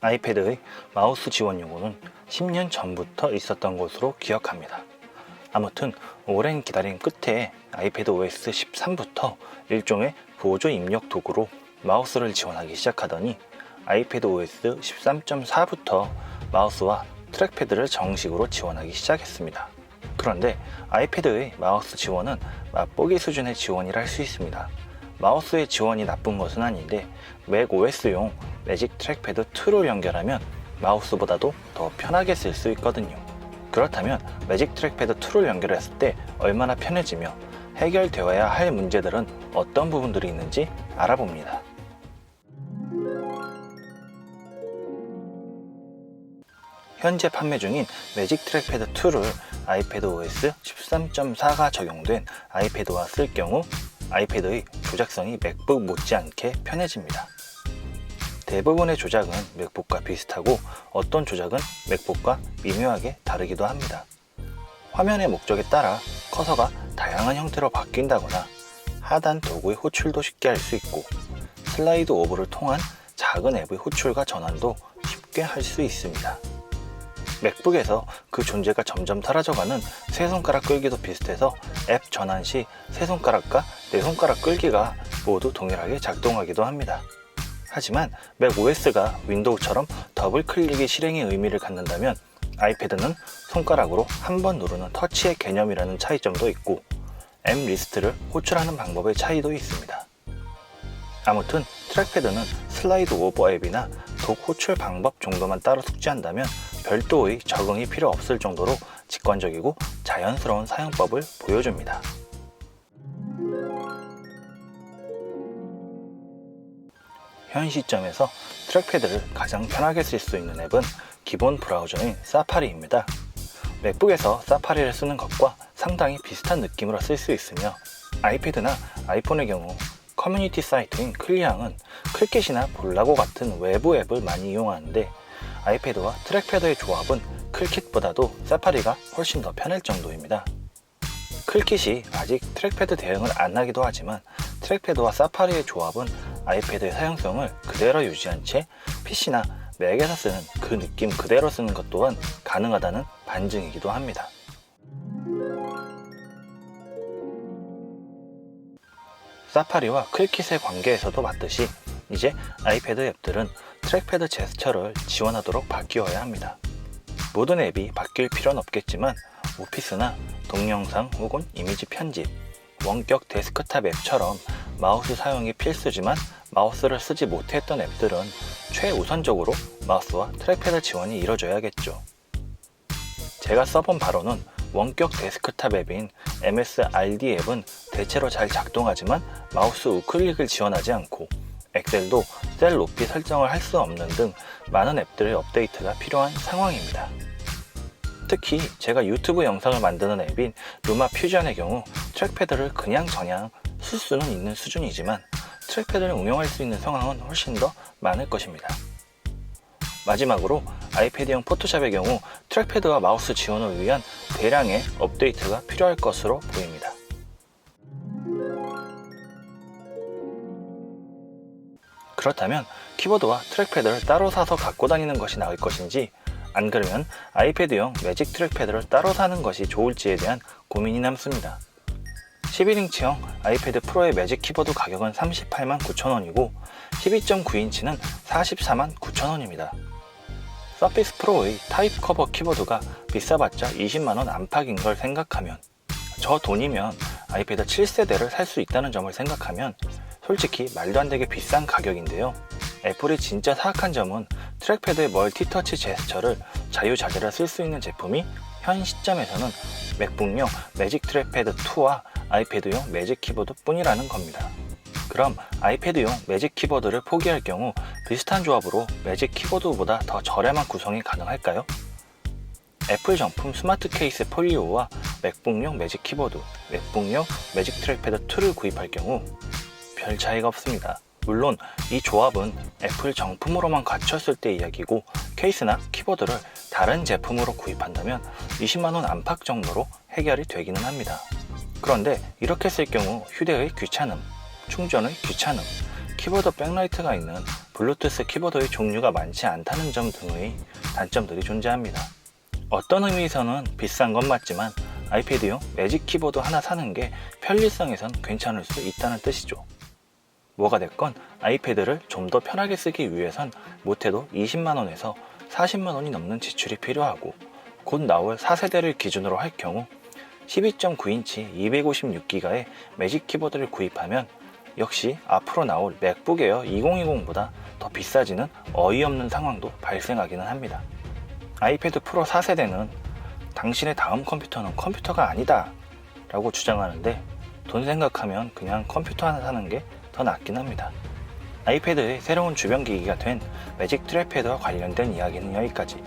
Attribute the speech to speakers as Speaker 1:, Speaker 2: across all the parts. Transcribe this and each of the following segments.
Speaker 1: 아이패드의 마우스 지원 요구는 10년 전부터 있었던 것으로 기억합니다. 아무튼 오랜 기다림 끝에 아이패드 OS 13부터 일종의 보조 입력 도구로 마우스를 지원하기 시작하더니 아이패드 OS 13.4부터 마우스와 트랙패드를 정식으로 지원하기 시작했습니다. 그런데 아이패드의 마우스 지원은 맛보기 수준의 지원이라 할 수 있습니다. 마우스의 지원이 나쁜 것은 아닌데 맥 OS용 매직 트랙패드 2를 연결하면 마우스보다도 더 편하게 쓸 수 있거든요. 그렇다면 매직 트랙패드 2를 연결했을 때 얼마나 편해지며 해결되어야 할 문제들은 어떤 부분들이 있는지 알아봅니다. 현재 판매 중인 매직 트랙패드 2를 아이패드 OS 13.4가 적용된 아이패드와 쓸 경우 아이패드의 조작성이 맥북 못지않게 편해집니다. 대부분의 조작은 맥북과 비슷하고 어떤 조작은 맥북과 미묘하게 다르기도 합니다. 화면의 목적에 따라 커서가 다양한 형태로 바뀐다거나 하단 도구의 호출도 쉽게 할 수 있고 슬라이드 오버를 통한 작은 앱의 호출과 전환도 쉽게 할 수 있습니다. 맥북에서 그 존재가 점점 사라져가는 세 손가락 끌기도 비슷해서 앱 전환 시 세 손가락과 네 손가락 끌기가 모두 동일하게 작동하기도 합니다. 하지만 맥 OS가 윈도우처럼 더블 클릭이 실행의 의미를 갖는다면 아이패드는 손가락으로 한 번 누르는 터치의 개념이라는 차이점도 있고 앱 리스트를 호출하는 방법의 차이도 있습니다. 아무튼 트랙패드는 슬라이드 오버 앱이나 독 호출 방법 정도만 따로 숙지한다면 별도의 적응이 필요 없을 정도로 직관적이고 자연스러운 사용법을 보여줍니다. 현 시점에서 트랙패드를 가장 편하게 쓸 수 있는 앱은 기본 브라우저인 사파리입니다. 맥북에서 사파리를 쓰는 것과 상당히 비슷한 느낌으로 쓸 수 있으며 아이패드나 아이폰의 경우 커뮤니티 사이트인 클리앙은 클킷이나 볼라고 같은 외부 앱을 많이 이용하는데 아이패드와 트랙패드의 조합은 클킷보다도 사파리가 훨씬 더 편할 정도입니다. 클킷이 아직 트랙패드 대응을 안 하기도 하지만 트랙패드와 사파리의 조합은 아이패드의 사용성을 그대로 유지한 채 PC나 맥에서 쓰는 그 느낌 그대로 쓰는 것 또한 가능하다는 반증이기도 합니다. 사파리와 클킷의 관계에서도 봤듯이 이제 아이패드 앱들은 트랙패드 제스처를 지원하도록 바뀌어야 합니다. 모든 앱이 바뀔 필요는 없겠지만 오피스나 동영상 혹은 이미지 편집, 원격 데스크탑 앱처럼 마우스 사용이 필수지만 마우스를 쓰지 못했던 앱들은 최우선적으로 마우스와 트랙패드 지원이 이루어져야겠죠. 제가 써본 바로는 원격 데스크탑 앱인 MSRD 앱은 대체로 잘 작동하지만 마우스 우클릭을 지원하지 않고 엑셀도 셀 높이 설정을 할 수 없는 등 많은 앱들의 업데이트가 필요한 상황입니다. 특히 제가 유튜브 영상을 만드는 앱인 루마 퓨전의 경우 트랙패드를 그냥 저냥 쓸 수는 있는 수준이지만 트랙패드를 응용할 수 있는 상황은 훨씬 더 많을 것입니다. 마지막으로 아이패드용 포토샵의 경우 트랙패드와 마우스 지원을 위한 대량의 업데이트가 필요할 것으로 보입니다. 그렇다면 키보드와 트랙패드를 따로 사서 갖고 다니는 것이 나을 것인지 안 그러면 아이패드용 매직 트랙패드를 따로 사는 것이 좋을지에 대한 고민이 남습니다. 11인치형 아이패드 프로의 매직 키보드 가격은 38만 9천원이고 12.9인치는 44만 9천원입니다. 서피스 프로의 타입 커버 키보드가 비싸봤자 20만원 안팎인 걸 생각하면 저 돈이면 아이패드 7세대를 살 수 있다는 점을 생각하면 솔직히 말도 안 되게 비싼 가격인데요. 애플이 진짜 사악한 점은 트랙패드의 멀티터치 제스처를 자유자재로 쓸 수 있는 제품이 현 시점에서는 맥북용 매직 트랙패드 2와 아이패드용 매직 키보드 뿐이라는 겁니다. 그럼 아이패드용 매직 키보드를 포기할 경우 비슷한 조합으로 매직 키보드보다 더 저렴한 구성이 가능할까요? 애플 정품 스마트 케이스 폴리오와 맥북용 매직 키보드, 맥북용 매직 트랙패드 2를 구입할 경우 별 차이가 없습니다. 물론 이 조합은 애플 정품으로만 갖췄을 때 이야기고 케이스나 키보드를 다른 제품으로 구입한다면 20만원 안팎 정도로 해결이 되기는 합니다. 그런데 이렇게 쓸 경우 휴대의 귀찮음, 충전의 귀찮음, 키보드 백라이트가 있는 블루투스 키보드의 종류가 많지 않다는 점 등의 단점들이 존재합니다. 어떤 의미에서는 비싼 건 맞지만 아이패드용 매직 키보드 하나 사는 게 편리성에선 괜찮을 수 있다는 뜻이죠. 뭐가 됐건 아이패드를 좀 더 편하게 쓰기 위해선 못해도 20만원에서 40만원이 넘는 지출이 필요하고, 곧 나올 4세대를 기준으로 할 경우 12.9인치 256기가의 매직 키보드를 구입하면 역시 앞으로 나올 맥북 에어 2020보다 더 비싸지는 어이없는 상황도 발생하기는 합니다. 아이패드 프로 4세대는 당신의 다음 컴퓨터는 컴퓨터가 아니다 라고 주장하는데, 돈 생각하면 그냥 컴퓨터 하나 사는 게 더 낫긴 합니다. 아이패드의 새로운 주변 기기가 된 매직 트랙패드와 관련된 이야기는 여기까지.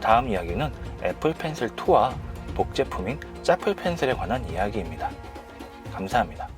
Speaker 1: 다음 이야기는 애플 펜슬 2와 복제품인 짜플 펜슬에 관한 이야기입니다. 감사합니다.